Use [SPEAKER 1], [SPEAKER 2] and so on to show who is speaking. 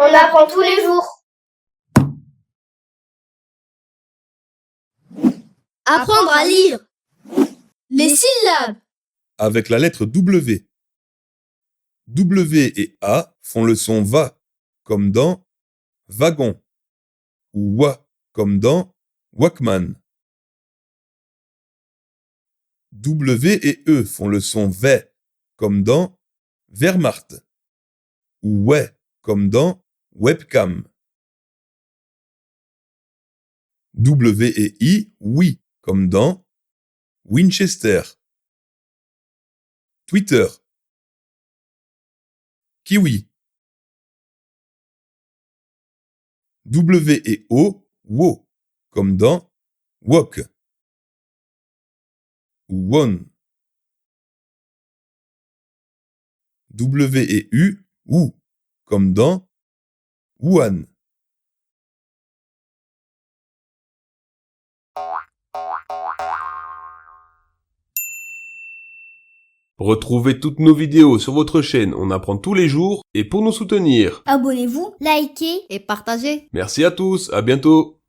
[SPEAKER 1] On apprend tous les jours.
[SPEAKER 2] Apprendre à lire. Les syllabes.
[SPEAKER 3] Avec la lettre W. W et A font le son va, comme dans wagon, ou wa, comme dans Walkman. W et E font le son V, comme dans Wehrmacht, ou ouais, comme dans webcam. W et I, oui, comme dans Winchester. Twitter. Kiwi. W et O, wo, comme dans wok, ou won. W et U, ou, comme dans Wuhan.
[SPEAKER 4] Retrouvez toutes nos vidéos sur votre chaîne On apprend tous les jours et pour nous soutenir.
[SPEAKER 2] Abonnez-vous,
[SPEAKER 1] Likez.
[SPEAKER 2] et partagez.
[SPEAKER 4] Merci à tous, à bientôt.